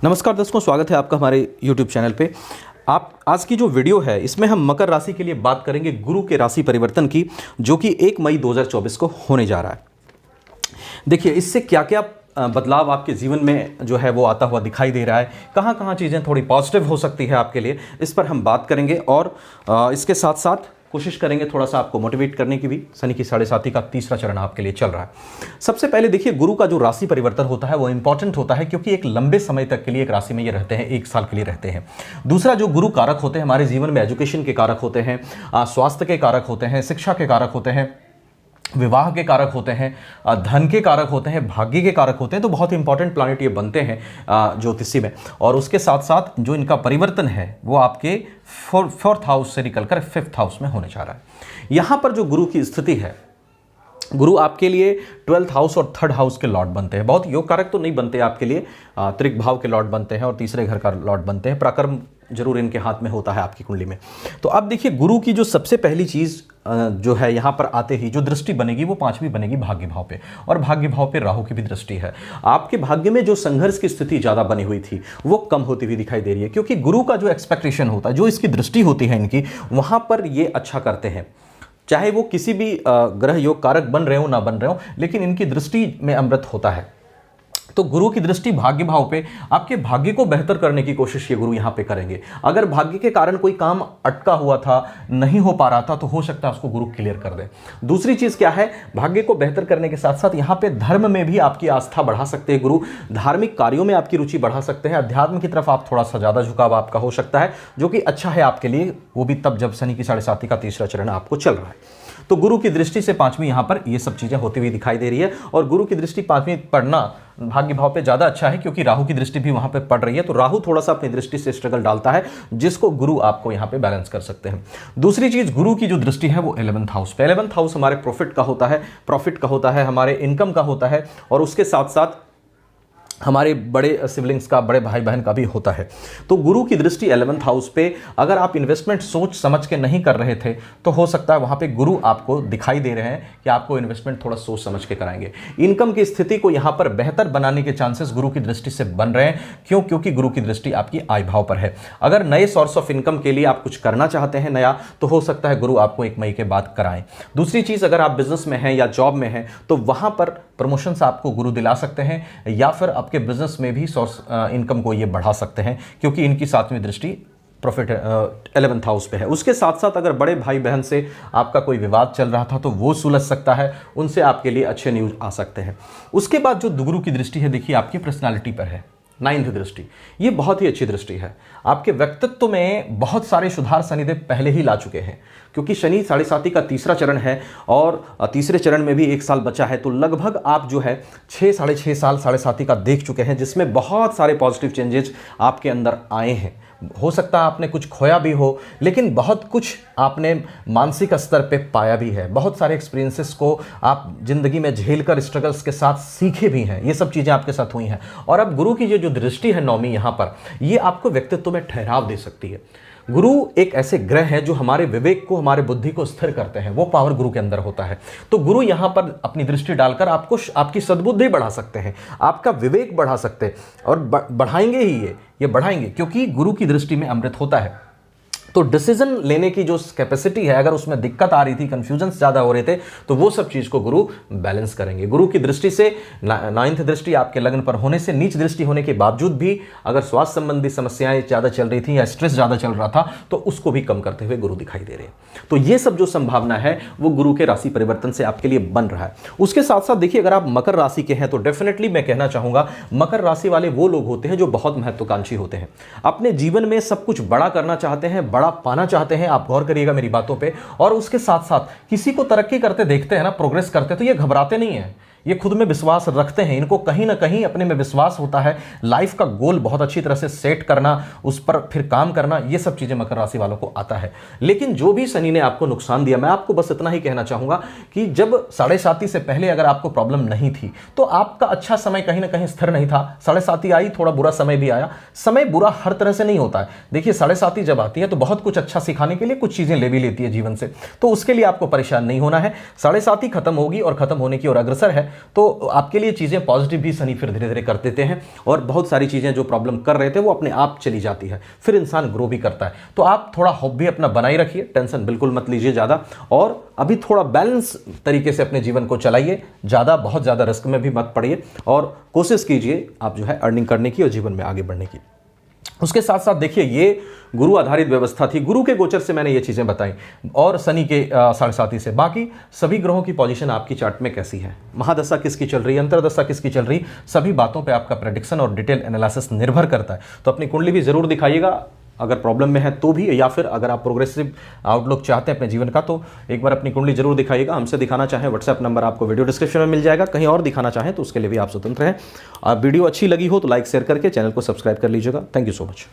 नमस्कार दोस्तों, स्वागत है आपका हमारे YouTube चैनल पे। आप आज की जो वीडियो है इसमें हम मकर राशि के लिए बात करेंगे गुरु के राशि परिवर्तन की, जो कि 1 मई 2024 को होने जा रहा है। देखिए इससे क्या क्या बदलाव आपके जीवन में जो है वो आता हुआ दिखाई दे रहा है, कहाँ कहाँ चीज़ें थोड़ी पॉजिटिव हो सकती है आपके लिए, इस पर हम बात करेंगे। और इसके साथ साथ कोशिश करेंगे थोड़ा सा आपको मोटिवेट करने की भी। शनि की 7.5 का तीसरा चरण आपके लिए चल रहा है। सबसे पहले देखिए, गुरु का जो राशि परिवर्तन होता है वो इंपॉर्टेंट होता है, क्योंकि एक लंबे समय तक के लिए एक राशि में ये रहते हैं, 1 साल के लिए रहते हैं। दूसरा, जो गुरु कारक होते हैं हमारे जीवन में, एजुकेशन के कारक होते हैं, स्वास्थ्य के कारक होते हैं, शिक्षा के कारक होते हैं, विवाह के कारक होते हैं, धन के कारक होते हैं, भाग्य के कारक होते हैं। तो बहुत इंपॉर्टेंट प्लैनेट ये बनते हैं ज्योतिषी में। और उसके साथ साथ जो इनका परिवर्तन है वो आपके फोर्थ हाउस से निकलकर 5th हाउस में होने जा रहा है। यहाँ पर जो गुरु की स्थिति है, गुरु आपके लिए 12th हाउस और 3rd हाउस के लॉर्ड बनते हैं। बहुत योग कारक तो नहीं बनते आपके लिए, त्रिक भाव के लॉर्ड बनते हैं और तीसरे घर का लॉर्ड बनते हैं। पराक्रम जरूर इनके हाथ में होता है आपकी कुंडली में। तो अब देखिए, गुरु की जो सबसे पहली चीज़ जो है यहाँ पर आते ही जो दृष्टि बनेगी वो 5वीं बनेगी भाग्य भाव पे, और भाग्य भाव पे राहु की भी दृष्टि है। आपके भाग्य में जो संघर्ष की स्थिति ज़्यादा बनी हुई थी वो कम होती हुई दिखाई दे रही है, क्योंकि गुरु का जो एक्सपेक्टेशन होता है, जो इसकी दृष्टि होती है इनकी, वहाँ पर ये अच्छा करते हैं। चाहे वो किसी भी ग्रह योग कारक बन रहे हो ना बन रहे हो, लेकिन इनकी दृष्टि में अमृत होता है। तो गुरु की दृष्टि भाग्य भाव पे आपके भाग्य को बेहतर करने की कोशिश ये गुरु यहाँ पे करेंगे। अगर भाग्य के कारण कोई काम अटका हुआ था, नहीं हो पा रहा था, तो हो सकता है उसको गुरु क्लियर कर दे। दूसरी चीज क्या है, भाग्य को बेहतर करने के साथ साथ यहाँ पे धर्म में भी आपकी आस्था बढ़ा सकते हैं गुरु। धार्मिक कार्यों में आपकी रुचि बढ़ा सकते हैं। अध्यात्म की तरफ आप थोड़ा सा ज्यादा झुकाव आपका हो सकता है, जो कि अच्छा है आपके लिए, वो भी तब जब शनि की 7.5 का तीसरा चरण आपको चल रहा है। तो गुरु की दृष्टि से 5वीं यहाँ पर ये सब चीजें होती हुई दिखाई दे रही है। और गुरु की दृष्टि 5वीं पढ़ना भाग्य भाव पे ज्यादा अच्छा है, क्योंकि राहु की दृष्टि भी वहां पे पड़ रही है। तो राहु थोड़ा सा अपनी दृष्टि से स्ट्रगल डालता है, जिसको गुरु आपको यहाँ पे बैलेंस कर सकते हैं। दूसरी चीज, गुरु की जो दृष्टि है वो 11th हाउस पे। 11th हाउस हमारे प्रॉफिट का होता है, हमारे इनकम का होता है, और उसके साथ साथ हमारे बड़े सिबलिंग्स का, बड़े भाई बहन का भी होता है। तो गुरु की दृष्टि 11th हाउस पे, अगर आप इन्वेस्टमेंट सोच समझ के नहीं कर रहे थे तो हो सकता है वहां पे गुरु आपको दिखाई दे रहे हैं कि आपको इन्वेस्टमेंट थोड़ा सोच समझ के कराएंगे। इनकम की स्थिति को यहां पर बेहतर बनाने के चांसेस गुरु की दृष्टि से बन रहे हैं। क्यों? क्योंकि गुरु की दृष्टि आपकी आय भाव पर है। अगर नए सोर्स ऑफ इनकम के लिए आप कुछ करना चाहते हैं नया, तो हो सकता है गुरु आपको 1 मई के बाद कराएं। दूसरी चीज, अगर आप बिजनेस में हैं या जॉब में हैं, तो वहां पर प्रमोशंस आपको गुरु दिला सकते हैं, या फिर आपके बिजनेस में भी सोर्स इनकम को ये बढ़ा सकते हैं, क्योंकि इनकी 7वीं दृष्टि प्रॉफिट 11th हाउस पे है। उसके साथ साथ अगर बड़े भाई बहन से आपका कोई विवाद चल रहा था तो वो सुलझ सकता है, उनसे आपके लिए अच्छे न्यूज आ सकते हैं। उसके बाद जो गुरु की दृष्टि है, देखिए आपकी पर्सनालिटी पर है 9th दृष्टि। ये बहुत ही अच्छी दृष्टि है। आपके व्यक्तित्व में बहुत सारे सुधार शनिदेव पहले ही ला चुके हैं, क्योंकि शनि 7.5 का तीसरा चरण है और तीसरे चरण में भी 1 साल बचा है। तो लगभग आप जो है 6-6.5 साल 7.5 का देख चुके हैं, जिसमें बहुत सारे पॉजिटिव चेंजेस आपके अंदर आए हैं। हो सकता है आपने कुछ खोया भी हो, लेकिन बहुत कुछ आपने मानसिक स्तर पे पाया भी है। बहुत सारे एक्सपीरियंसेस को आप जिंदगी में झेलकर स्ट्रगल्स के साथ सीखे भी हैं। ये सब चीज़ें आपके साथ हुई हैं। और अब गुरु की जो दृष्टि है 9वीं यहाँ पर, ये आपको व्यक्तित्व में ठहराव दे सकती है। गुरु एक ऐसे ग्रह है जो हमारे विवेक को, हमारे बुद्धि को स्थिर करते हैं। वो पावर गुरु के अंदर होता है। तो गुरु यहाँ पर अपनी दृष्टि डालकर आपको आपकी सद्बुद्धि बढ़ा सकते हैं, आपका विवेक बढ़ा सकते हैं, और बढ़ाएंगे ही ये बढ़ाएंगे, क्योंकि गुरु की दृष्टि में अमृत होता है। तो डिसीजन लेने की जो कैपेसिटी है, अगर उसमें दिक्कत आ रही थी, कंफ्यूजन ज़्यादा हो रहे थे, तो वो सब चीज़ को गुरु बैलेंस करेंगे। गुरु की दृष्टि से 9th दृष्टि आपके लग्न पर होने से, नीच दृष्टि होने के बावजूद भी अगर स्वास्थ्य संबंधी समस्याएं ज़्यादा चल रही थी या स्ट्रेस ज़्यादा चल रहा था, तो उसको भी कम करते हुए गुरु दिखाई दे रहे हैं। तो ये सब जो संभावना है वो गुरु के राशि परिवर्तन से आपके लिए बन रहा है। उसके साथ साथ देखिए, अगर आप मकर राशि के हैं तो डेफिनेटली मैं कहना चाहूँगा, मकर राशि वाले वो लोग होते हैं जो बहुत महत्वाकांक्षी होते हैं। अपने जीवन में सब कुछ बड़ा करना चाहते हैं, बड़ा पाना चाहते हैं। आप गौर करिएगा मेरी बातों पे। और उसके साथ साथ किसी को तरक्की करते देखते हैं ना, प्रोग्रेस करते, तो ये घबराते नहीं है। ये खुद में विश्वास रखते हैं। इनको कहीं ना कहीं अपने में विश्वास होता है। लाइफ का गोल बहुत अच्छी तरह से सेट करना, उस पर फिर काम करना, ये सब चीज़ें मकर राशि वालों को आता है। लेकिन जो भी शनि ने आपको नुकसान दिया, मैं आपको बस इतना ही कहना चाहूँगा कि जब 7.5 से पहले अगर आपको प्रॉब्लम नहीं थी, तो आपका अच्छा समय कहीं ना कहीं स्थिर नहीं था। 7.5 आई, थोड़ा बुरा समय भी आया। समय बुरा हर तरह से नहीं होता है। देखिए 7.5 जब आती है तो बहुत कुछ अच्छा सिखाने के लिए कुछ चीज़ें ले भी लेती है जीवन से, तो उसके लिए आपको परेशान नहीं होना है। 7.5 खत्म होगी और खत्म होने की ओर अग्रसर है। तो आपके लिए चीज़ें पॉजिटिव भी शनि फिर धीरे धीरे कर देते हैं और बहुत सारी चीज़ें जो प्रॉब्लम कर रहे थे वो अपने आप चली जाती है, फिर इंसान ग्रो भी करता है। तो आप थोड़ा हॉबी अपना बनाए रखिए, टेंशन बिल्कुल मत लीजिए ज़्यादा, और अभी थोड़ा बैलेंस तरीके से अपने जीवन को चलाइए, ज़्यादा बहुत ज़्यादा रिस्क में भी मत पड़िए और कोशिश कीजिए आप जो है अर्निंग करने की और जीवन में आगे बढ़ने की। उसके साथ साथ देखिए, ये गुरु आधारित व्यवस्था थी, गुरु के गोचर से मैंने ये चीज़ें बताई और शनि के 7.5 से। बाकी सभी ग्रहों की पोजीशन आपकी चार्ट में कैसी है, महादशा किसकी चल रही है, अंतरदशा किसकी चल रही, सभी बातों पे आपका प्रेडिक्शन और डिटेल एनालिसिस निर्भर करता है। तो अपनी कुंडली भी जरूर दिखाइएगा अगर प्रॉब्लम में है तो भी, या फिर अगर आप प्रोग्रेसिव आउटलुक चाहते हैं अपने जीवन का तो एक बार अपनी कुंडली जरूर दिखाइएगा। हमसे दिखाना चाहें व्हाट्सएप नंबर आपको वीडियो डिस्क्रिप्शन में मिल जाएगा, कहीं और दिखाना चाहें तो उसके लिए भी आप स्वतंत्र हैं। वीडियो अच्छी लगी हो तो लाइक शेयर करके चैनल को सब्सक्राइब कर लीजिएगा। Thank you so much.